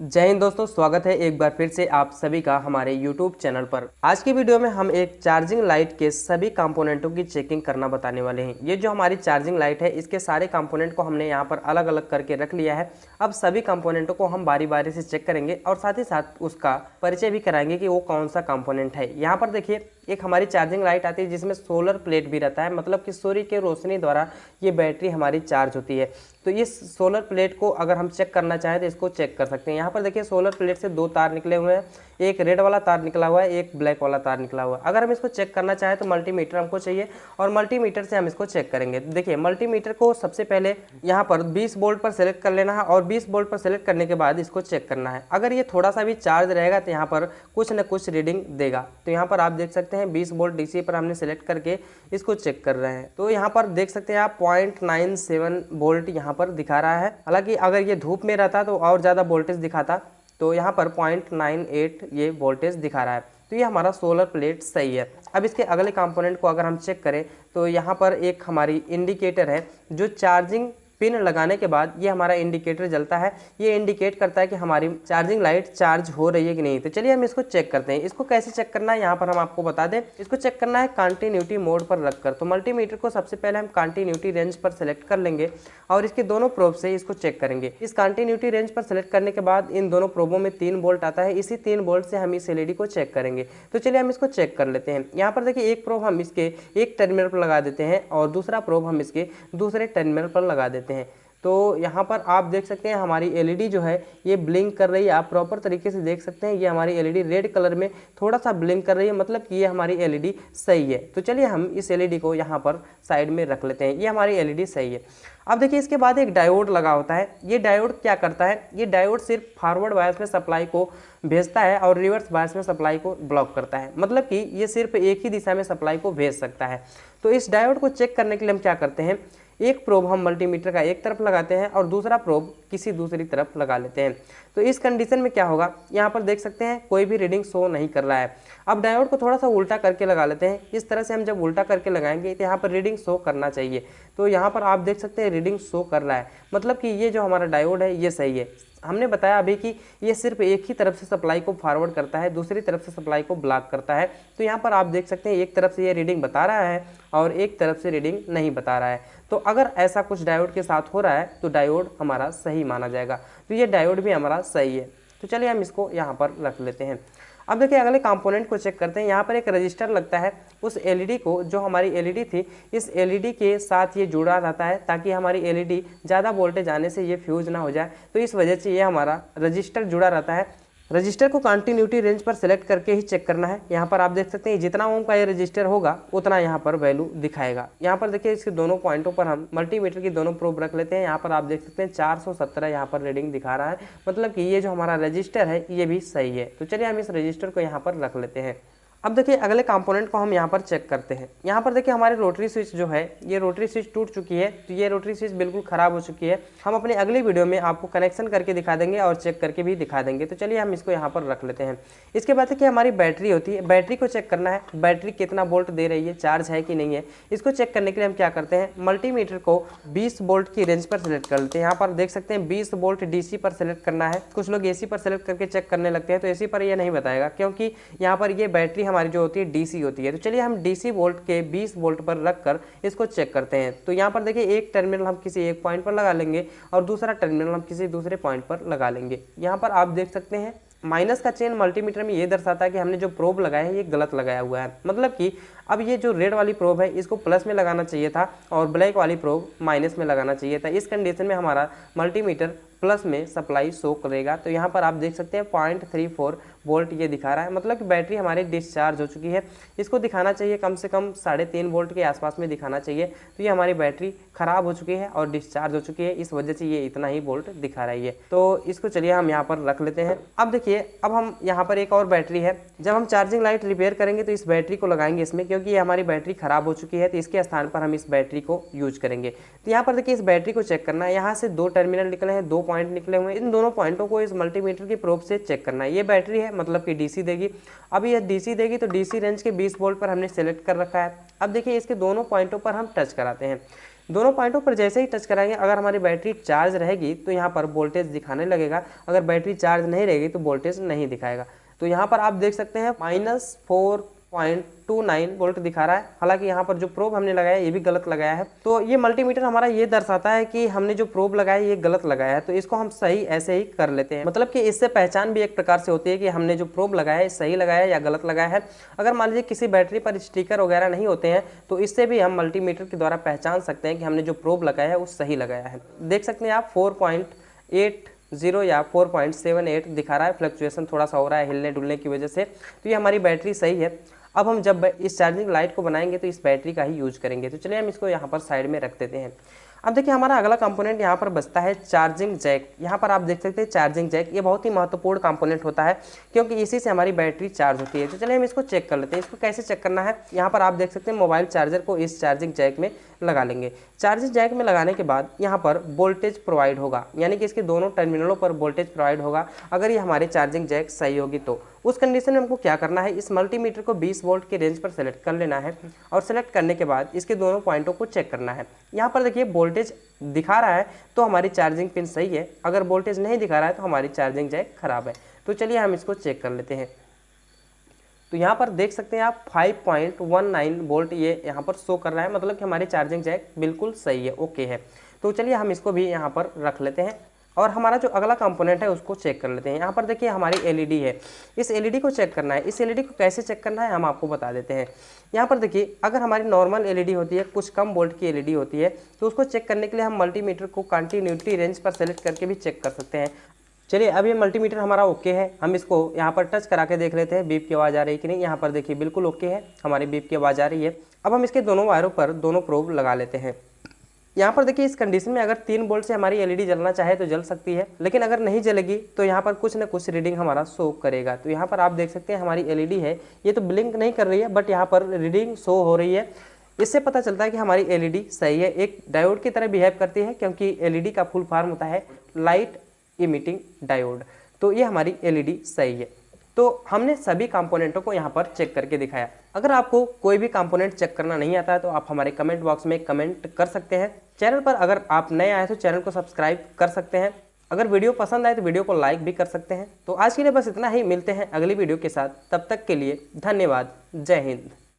जय हिंद दोस्तों, स्वागत है एक बार फिर से आप सभी का हमारे YouTube चैनल पर। आज की वीडियो में हम एक चार्जिंग लाइट के सभी कंपोनेंटों की चेकिंग करना बताने वाले हैं। ये जो हमारी चार्जिंग लाइट है, इसके सारे कंपोनेंट को हमने यहाँ पर अलग अलग करके रख लिया है। अब सभी कंपोनेंटों को हम बारी बारी से चेक करेंगे और साथ ही साथ उसका परिचय भी कराएंगे कि वो कौन सा कंपोनेंट है। यहाँ पर देखिए, एक हमारी चार्जिंग लाइट आती है जिसमें सोलर प्लेट भी रहता है, मतलब कि सूर्य के रोशनी द्वारा ये बैटरी हमारी चार्ज होती है। तो इस सोलर प्लेट को अगर हम चेक करना चाहें तो इसको चेक कर सकते हैं। यहाँ पर देखिए, सोलर प्लेट से दो तार निकले हुए हैं, एक रेड वाला तार निकला हुआ है, एक ब्लैक वाला तार निकला हुआ है। अगर हम इसको चेक करना चाहें तो मल्टीमीटर हमको चाहिए और मल्टीमीटर से हम इसको चेक करेंगे। देखिए, मल्टीमीटर को सबसे पहले यहाँ पर 20 वोल्ट पर सेलेक्ट कर लेना है और 20 वोल्ट पर सेलेक्ट करने के बाद इसको चेक करना है। अगर ये थोड़ा सा भी चार्ज रहेगा तो यहाँ पर कुछ न कुछ रीडिंग देगा। तो यहाँ पर आप देख सकते हैं 20 वोल्ट डीसी पर हमने सेलेक्ट करके इसको चेक कर रहे हैं। तो यहाँ पर देख सकते हैं आप 0.97 वोल्ट यहाँ पर दिखा रहा है। हालांकि अगर ये धूप में रहता तो और ज़्यादा वोल्टेज दिखाता, तो यहाँ पर 0.98 ये वोल्टेज दिखा रहा है। तो ये हमारा सोलर प्लेट सही है। अब इसके अगले कंपोनेंट को अगर हम चेक करें तो यहाँ पर एक हमारी इंडिकेटर है जो चार्जिंग पिन लगाने के बाद ये हमारा इंडिकेटर जलता है। ये इंडिकेट करता है कि हमारी चार्जिंग लाइट चार्ज हो रही है कि नहीं। तो चलिए हम इसको चेक करते हैं। इसको कैसे चेक करना है यहाँ पर हम आपको बता दें। इसको चेक करना है कंटिन्यूटी मोड पर रखकर। तो मल्टीमीटर को सबसे पहले हम कंटिन्यूटी रेंज पर सेलेक्ट कर लेंगे और इसके दोनों प्रोब से इसको चेक करेंगे। इस कंटिन्यूटी रेंज पर सेलेक्ट करने के बाद इन दोनों प्रोबों में 3 वोल्ट आता है। इसी 3 वोल्ट से हम इस एलईडी को चेक करेंगे। तो चलिए हम इसको चेक कर लेते हैं। यहाँ पर देखिए, एक प्रोब हम इसके एक टर्मिनल पर लगा देते हैं और दूसरा प्रोब हम इसके दूसरे टर्मिनल पर लगा देते हैं। तो यहाँ पर आप देख सकते हैं हमारी एलईडी जो है ये ब्लिंक कर रही है। आप प्रॉपर तरीके से देख सकते हैं, ये हमारी एलईडी रेड कलर में थोड़ा सा ब्लिंक कर रही है, मतलब कि ये हमारी एलईडी सही है। तो चलिए हम इस एलईडी को यहाँ पर साइड में रख लेते हैं। ये हमारी एलईडी सही है। अब देखिए, इसके बाद एक डायोड लगा होता है। ये डायोड क्या करता है? ये डायोड सिर्फ फॉरवर्ड बायस में सप्लाई को भेजता है और रिवर्स बायस में सप्लाई को ब्लॉक करता है, मतलब कि ये सिर्फ एक ही दिशा में सप्लाई को भेज सकता है। तो इस डायोड को चेक करने के लिए हम क्या करते हैं, एक प्रोब हम मल्टीमीटर का एक तरफ लगाते हैं और दूसरा प्रोब किसी दूसरी तरफ लगा लेते हैं। तो इस कंडीशन में क्या होगा, यहाँ पर देख सकते हैं कोई भी रीडिंग शो नहीं कर रहा है। अब डायोड को थोड़ा सा उल्टा करके लगा लेते हैं। इस तरह से हम जब उल्टा करके लगाएंगे तो यहाँ पर रीडिंग शो करना चाहिए। तो यहाँ पर आप देख सकते हैं रीडिंग शो कर रहा है, मतलब कि ये जो हमारा डायोड है ये सही है। हमने बताया अभी कि ये सिर्फ एक ही तरफ से सप्लाई को फॉरवर्ड करता है, दूसरी तरफ से सप्लाई को ब्लॉक करता है। तो यहाँ पर आप देख सकते हैं एक तरफ से ये रीडिंग बता रहा है और एक तरफ से रीडिंग नहीं बता रहा है। तो अगर ऐसा कुछ डायोड के साथ हो रहा है तो डायोड हमारा सही माना जाएगा। तो ये डायोड भी हमारा सही है। तो चलिए हम इसको यहाँ पर रख लेते हैं। अब देखिए, अगले कंपोनेंट को चेक करते हैं। यहाँ पर एक रजिस्टर लगता है। उस एलईडी को, जो हमारी एलईडी थी, इस एलईडी के साथ ये जुड़ा रहता है ताकि हमारी एलईडी ज़्यादा वोल्टेज आने से ये फ्यूज ना हो जाए। तो इस वजह से ये हमारा रजिस्टर जुड़ा रहता है। रजिस्टर को कंटिन्यूटी रेंज पर सेलेक्ट करके ही चेक करना है। यहाँ पर आप देख सकते हैं जितना ओम का ये रजिस्टर होगा उतना यहाँ पर वैल्यू दिखाएगा। यहाँ पर देखिए, इसके दोनों पॉइंटों पर हम मल्टीमीटर की दोनों प्रोब रख लेते हैं। यहाँ पर आप देख सकते हैं 417 यहाँ पर रीडिंग दिखा रहा है, मतलब कि ये जो हमारा रजिस्टर है ये भी सही है। तो चलिए हम इस रजिस्टर को यहाँ पर रख लेते हैं। अब देखिए, अगले कंपोनेंट को हम यहाँ पर चेक करते हैं। यहाँ पर देखिए, हमारी रोटरी स्विच जो है, ये रोटरी स्विच टूट चुकी है। तो ये रोटरी स्विच बिल्कुल ख़राब हो चुकी है। हम अपने अगली वीडियो में आपको कनेक्शन करके दिखा देंगे और चेक करके भी दिखा देंगे। तो चलिए हम इसको यहाँ पर रख लेते हैं। इसके बाद देखिए, हमारी बैटरी होती है। बैटरी को चेक करना है, बैटरी कितना वोल्ट दे रही है, चार्ज है कि नहीं है। इसको चेक करने के लिए हम क्या करते हैं, मल्टीमीटर को 20 वोल्ट की रेंज पर सेलेक्ट कर लेते हैं। यहाँ पर देख सकते हैं 20 वोल्ट डीसी पर सेलेक्ट करना है। कुछ लोग एसी पर सेलेक्ट करके चेक करने लगते हैं, तो एसी पर ये नहीं बताएगा क्योंकि यहाँ पर ये बैटरी हमारी जो होती है डीसी होती है। तो चलिए हम डीसी वोल्ट के 20 वोल्ट पर रखकर इसको चेक करते हैं। तो यहाँ पर देखिए, एक टर्मिनल हम किसी एक पॉइंट पर लगा लेंगे और दूसरा टर्मिनल हम किसी दूसरे पॉइंट पर लगा लेंगे। यहाँ पर आप देख सकते हैं माइनस का चिन्ह मल्टीमीटर में ये दर्शाता है कि हमने जो प्रोब लगाया है ये गलत लगाया हुआ है, मतलब कि अब ये जो रेड वाली प्रोब है इसको प्लस में लगाना चाहिए था और ब्लैक वाली प्रोब माइनस में लगाना चाहिए था। इस कंडीशन में हमारा मल्टीमीटर प्लस में सप्लाई शो करेगा। तो यहाँ पर आप देख सकते हैं 0.34 वोल्ट ये दिखा रहा है, मतलब कि बैटरी हमारी डिस्चार्ज हो चुकी है। इसको दिखाना चाहिए कम से कम 3.5 वोल्ट के आसपास में दिखाना चाहिए। तो ये हमारी बैटरी ख़राब हो चुकी है और डिस्चार्ज हो चुकी है, इस वजह से ये इतना ही वोल्ट दिखा रही है। तो इसको चलिए हम यहाँ पर रख लेते हैं। अब देखिए, अब हम यहाँ पर एक और बैटरी है। जब हम चार्जिंग लाइट रिपेयर करेंगे तो इस बैटरी को लगाएंगे इसमें, क्योंकि ये हमारी बैटरी ख़राब हो चुकी है। तो इसके स्थान पर हम इस बैटरी को यूज करेंगे। तो यहाँ पर देखिए, इस बैटरी को चेक करना है। यहाँ से 2 टर्मिनल निकले हैं, 2 पॉइंट निकले हुए हैं, इन दोनों पॉइंटों को इस मल्टीमीटर की प्रोब से चेक करना है। ये बैटरी है, मतलब कि डीसी देगी। अब ये डीसी देगी तो डीसी रेंज के 20 वोल्ट पर हमने सेलेक्ट कर रखा है। अब देखिए इसके दोनों पॉइंटों पर हम टच कराते हैं। दोनों पॉइंटों पर जैसे ही टच कराएंगे, अगर हमारी बैटरी चार्ज रहेगी तो यहाँ पर वोल्टेज दिखाने लगेगा, अगर बैटरी चार्ज नहीं रहेगी तो वोल्टेज नहीं दिखाएगा। तो यहाँ पर आप देख सकते हैं -4.29 वोल्ट दिखा रहा है। हालांकि यहाँ पर जो प्रोब हमने लगाया है ये भी गलत लगाया है। तो ये मल्टीमीटर हमारा ये दर्शाता है कि हमने जो प्रोब लगाया है ये गलत लगाया है, तो इसको हम सही ऐसे ही कर लेते हैं। मतलब कि इससे पहचान भी एक प्रकार से होती है कि हमने जो प्रोब लगाया है सही लगाया है या गलत लगाया है। अगर मान लीजिए किसी बैटरी पर स्टिकर वगैरह नहीं होते हैं तो इससे भी हम मल्टीमीटर के द्वारा पहचान सकते हैं कि हमने जो प्रोब लगाया है वो सही लगाया है। देख सकते हैं आप 4.80 या 4.78 दिखा रहा है। फ्लक्चुएशन थोड़ा सा हो रहा है हिलने डुलने की वजह से। तो ये हमारी बैटरी सही है। अब हम जब इस चार्जिंग लाइट को बनाएंगे तो इस बैटरी का ही यूज करेंगे। तो चलिए हम इसको यहाँ पर साइड में रख देते हैं। अब देखिए हमारा अगला कंपोनेंट यहाँ पर बचता है चार्जिंग जैक। यहाँ पर आप देख सकते हैं चार्जिंग जैक, ये बहुत ही महत्वपूर्ण कंपोनेंट होता है क्योंकि इसी से हमारी बैटरी चार्ज होती है। तो चलिए हम इसको चेक कर लेते हैं। इसको कैसे चेक करना है, यहाँ पर आप देख सकते हैं मोबाइल चार्जर को इस चार्जिंग जैक में लगा लेंगे। चार्जिंग जैक में लगाने के बाद यहाँ पर वोल्टेज प्रोवाइड होगा, यानी कि इसके दोनों टर्मिनलों पर वोल्टेज प्रोवाइड होगा। अगर ये हमारी चार्जिंग जैक सही होगी तो उस कंडीशन में हमको क्या करना है, इस मल्टीमीटर को 20 वोल्ट के रेंज पर सेलेक्ट कर लेना है और सेलेक्ट करने के बाद इसके दोनों पॉइंटों को चेक करना है। यहाँ पर देखिए वोल्टेज दिखा रहा है तो हमारी चार्जिंग पिन सही है, अगर वोल्टेज नहीं दिखा रहा है तो हमारी चार्जिंग जैक खराब है। तो चलिए हम इसको चेक कर लेते हैं। तो यहाँ पर देख सकते हैं आप 5.19 वोल्ट ये यहाँ पर शो कर रहा है, मतलब कि हमारी चार्जिंग जैक बिल्कुल सही है, ओके है। तो चलिए हम इसको भी यहाँ पर रख लेते हैं और हमारा जो अगला कंपोनेंट है उसको चेक कर लेते हैं। यहाँ पर देखिए हमारी एलईडी है, इस एलईडी को चेक करना है। इस एलईडी को कैसे चेक करना है हम आपको बता देते हैं। यहाँ पर देखिए अगर हमारी नॉर्मल एलईडी होती है, कुछ कम वोल्ट की एलईडी होती है, तो उसको चेक करने के लिए हम मल्टीमीटर को कंटिन्यूटी रेंज पर सेलेक्ट करके भी चेक कर सकते हैं। चलिए अब ये मल्टीमीटर हमारा ओके है, हम इसको यहाँ पर टच करा के देख लेते हैं बीप की आवाज़ आ रही है कि नहीं। यहाँ पर देखिए बिल्कुल ओके है, हमारी बीप की आवाज़ आ रही है। अब हम इसके दोनों वायरों पर दोनों प्रोब लगा लेते हैं। यहाँ पर देखिए इस कंडीशन में अगर 3 वोल्ट से हमारी एलईडी जलना चाहे तो जल सकती है, लेकिन अगर नहीं जलेगी तो यहाँ पर कुछ न कुछ रीडिंग हमारा शो करेगा। तो यहाँ पर आप देख सकते हैं हमारी एलईडी है, ये तो ब्लिंक नहीं कर रही है बट यहाँ पर रीडिंग शो हो रही है। इससे पता चलता है कि हमारी एलईडी सही है, एक डायोड की तरह बिहेव करती है क्योंकि एलईडी का फुल फॉर्म होता है लाइट इमिटिंग डायोड। तो ये हमारी एलईडी सही है। तो हमने सभी कंपोनेंटों को यहाँ पर चेक करके दिखाया। अगर आपको कोई भी कंपोनेंट चेक करना नहीं आता है तो आप हमारे कमेंट बॉक्स में कमेंट कर सकते हैं। चैनल पर अगर आप नए आए तो चैनल को सब्सक्राइब कर सकते हैं। अगर वीडियो पसंद आए तो वीडियो को लाइक भी कर सकते हैं। तो आज के लिए बस इतना ही, मिलते हैं अगली वीडियो के साथ। तब तक के लिए धन्यवाद। जय हिंद।